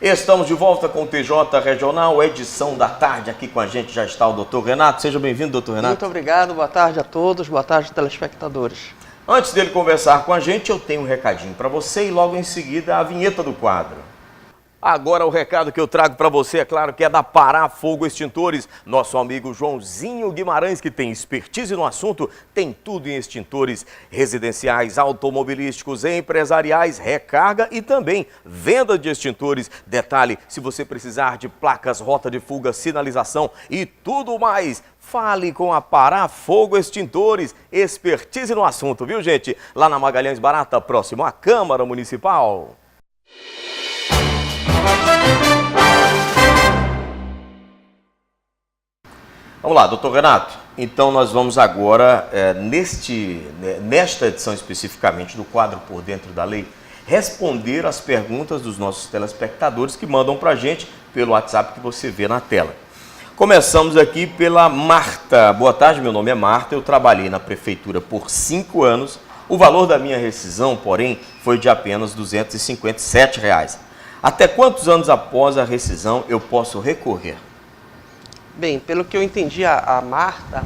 Estamos de volta com o TJ Regional, edição da tarde. Aqui com a gente já está o doutor Renato. Seja bem-vindo, doutor Renato. Muito obrigado, boa tarde a todos, boa tarde, telespectadores. Antes dele conversar com a gente, eu tenho um recadinho para você e logo em seguida a vinheta do quadro. Agora o recado que eu trago para você, é claro que é da Pará Fogo Extintores. Nosso amigo Joãozinho Guimarães, que tem expertise no assunto, tem tudo em extintores residenciais, automobilísticos, empresariais, recarga e também venda de extintores. Detalhe, se você precisar de placas, rota de fuga, sinalização e tudo mais, fale com a Pará Fogo Extintores, expertise no assunto, viu gente? Lá na Magalhães Barata, próximo à Câmara Municipal. Vamos lá, doutor Renato. Então nós vamos agora, nesta edição especificamente do quadro Por Dentro da Lei, responder as perguntas dos nossos telespectadores que mandam para a gente pelo WhatsApp que você vê na tela. Começamos aqui pela Marta. Boa tarde, meu nome é Marta, eu trabalhei na prefeitura por 5 anos. O valor da minha rescisão, porém, foi de apenas R$ 257. Até quantos anos após a rescisão eu posso recorrer? Bem, pelo que eu entendi, a Marta,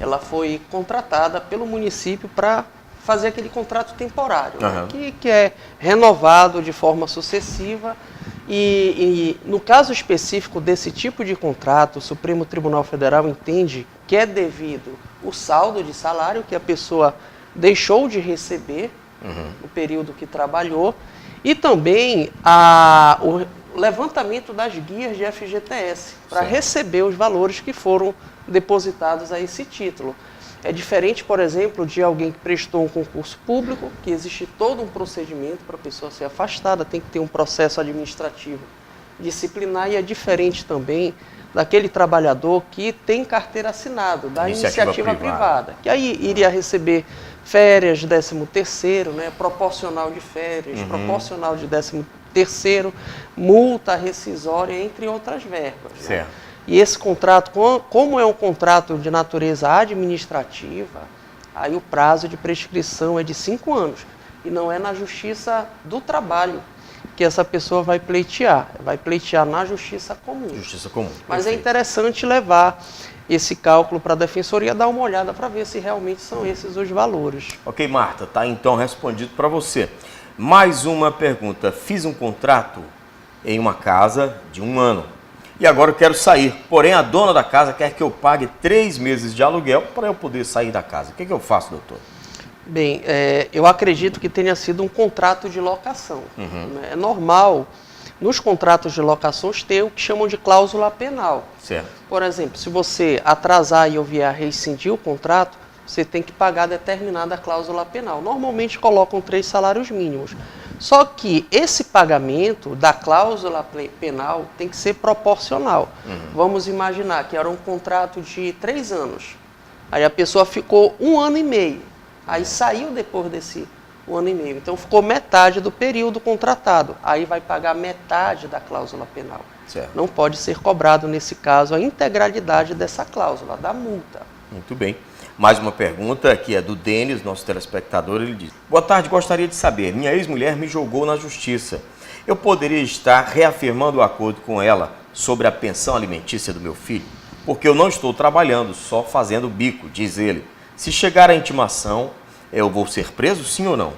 ela foi contratada pelo município para fazer aquele contrato temporário, que é renovado de forma sucessiva. E no caso específico desse tipo de contrato, o Supremo Tribunal Federal entende que é devido o saldo de salário que a pessoa deixou de receber no período que trabalhou, e também o levantamento das guias de FGTS para receber os valores que foram depositados a esse título. É diferente, por exemplo, de alguém que prestou um concurso público, que existe todo um procedimento para a pessoa ser afastada, tem que ter um processo administrativo disciplinar, e é diferente também daquele trabalhador que tem carteira assinada, da iniciativa privada, que aí iria receber férias, 13º, né, proporcional de férias, proporcional de 13º, multa rescisória, entre outras verbas. Né? E esse contrato, como é um contrato de natureza administrativa, aí o prazo de prescrição é de 5 anos. E não é na Justiça do Trabalho que essa pessoa vai pleitear na Justiça Comum. Justiça Comum. Mas perfeito. É interessante levar esse cálculo para a Defensoria, dar uma olhada para ver se realmente são esses os valores. Ok, Marta, tá então respondido para você. Mais uma pergunta. Fiz um contrato em uma casa de 1 ano e agora eu quero sair. Porém, a dona da casa quer que eu pague 3 meses de aluguel para eu poder sair da casa. O que eu faço, doutor? Bem, eu acredito que tenha sido um contrato de locação. É normal, nos contratos de locações, ter o que chamam de cláusula penal. Certo. Por exemplo, se você atrasar e eu vier a rescindir o contrato, você tem que pagar determinada cláusula penal. Normalmente colocam 3 salários mínimos. Só que esse pagamento da cláusula penal tem que ser proporcional. Vamos imaginar que era um contrato de 3 anos. Aí a pessoa ficou 1 ano e meio. Aí saiu depois desse 1 ano e meio. Então ficou metade do período contratado. Aí vai pagar metade da cláusula penal. Certo. Não pode ser cobrado, nesse caso, a integralidade dessa cláusula, da multa. Muito bem. Mais uma pergunta que é do Denis, nosso telespectador. Ele diz: boa tarde, gostaria de saber, minha ex-mulher me julgou na justiça. Eu poderia estar reafirmando o acordo com ela sobre a pensão alimentícia do meu filho? Porque eu não estou trabalhando, só fazendo bico, diz ele. Se chegar a intimação, eu vou ser preso, sim ou não?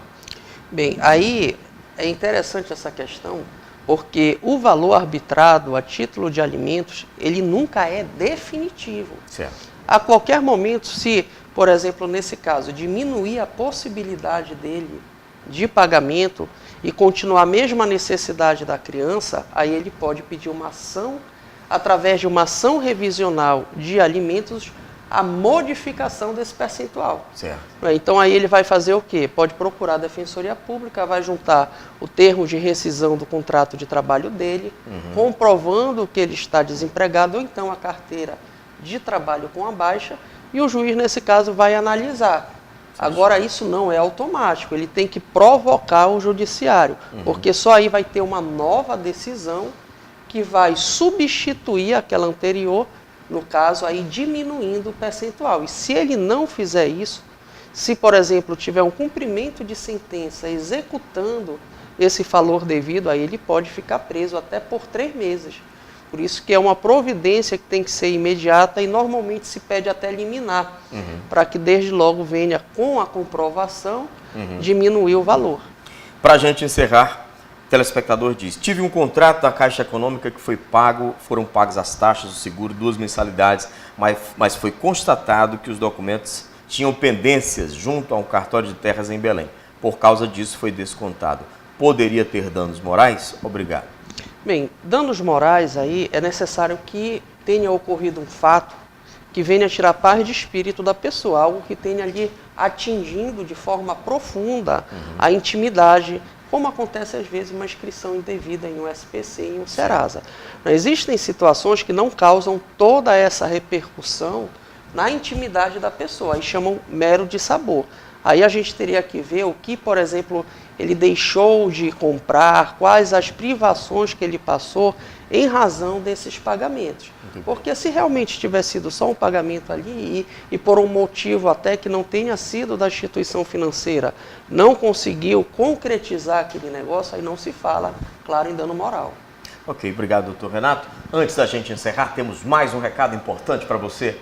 Bem, aí é interessante essa questão, porque o valor arbitrado a título de alimentos, ele nunca é definitivo. Certo. A qualquer momento, se, por exemplo, nesse caso, diminuir a possibilidade dele de pagamento e continuar a mesma necessidade da criança, aí ele pode pedir uma ação, através de uma ação revisional de alimentos, a modificação desse percentual. Certo. Então aí ele vai fazer o quê? Pode procurar a Defensoria Pública, vai juntar o termo de rescisão do contrato de trabalho dele, comprovando que ele está desempregado, ou então a carteira de trabalho com a baixa, e o juiz, nesse caso, vai analisar. Agora, isso não é automático, ele tem que provocar o judiciário, porque só aí vai ter uma nova decisão que vai substituir aquela anterior, no caso, aí diminuindo o percentual. E se ele não fizer isso, se, por exemplo, tiver um cumprimento de sentença executando esse valor devido, aí ele pode ficar preso até por 3 meses. Por isso que é uma providência que tem que ser imediata e normalmente se pede até liminar, para que desde logo venha com a comprovação diminuir o valor. Para a gente encerrar, o telespectador diz: tive um contrato da Caixa Econômica que foi pago, foram pagas as taxas, o seguro, 2 mensalidades, mas foi constatado que os documentos tinham pendências junto a um cartório de terras em Belém. Por causa disso foi descontado. Poderia ter danos morais? Obrigado. Bem, danos morais aí é necessário que tenha ocorrido um fato que venha tirar paz de espírito da pessoa, algo que tenha ali atingindo de forma profunda a intimidade, como acontece às vezes uma inscrição indevida em um SPC e em um Serasa. Existem situações que não causam toda essa repercussão na intimidade da pessoa, aí chamam mero dissabor. Aí a gente teria que ver o que, por exemplo, ele deixou de comprar, quais as privações que ele passou em razão desses pagamentos. Porque se realmente tivesse sido só um pagamento ali e por um motivo até que não tenha sido da instituição financeira, não conseguiu concretizar aquele negócio, aí não se fala, claro, em dano moral. Ok, obrigado, doutor Renato. Antes da gente encerrar, temos mais um recado importante para você.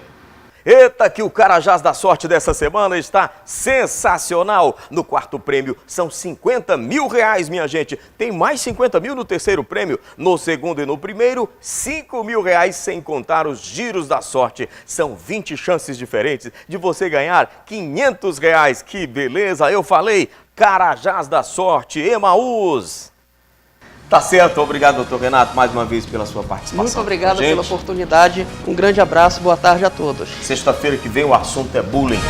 Eita, que o Carajás da Sorte dessa semana está sensacional. No quarto prêmio são 50 mil reais, minha gente. Tem mais 50 mil no terceiro prêmio. No segundo e no primeiro, 5 mil reais, sem contar os giros da sorte. São 20 chances diferentes de você ganhar 500 reais. Que beleza, eu falei, Carajás da Sorte, Emaús. Tá certo, obrigado, doutor Renato, mais uma vez pela sua participação. Muito obrigado pela oportunidade, um grande abraço, boa tarde a todos. Sexta-feira que vem o assunto é bullying.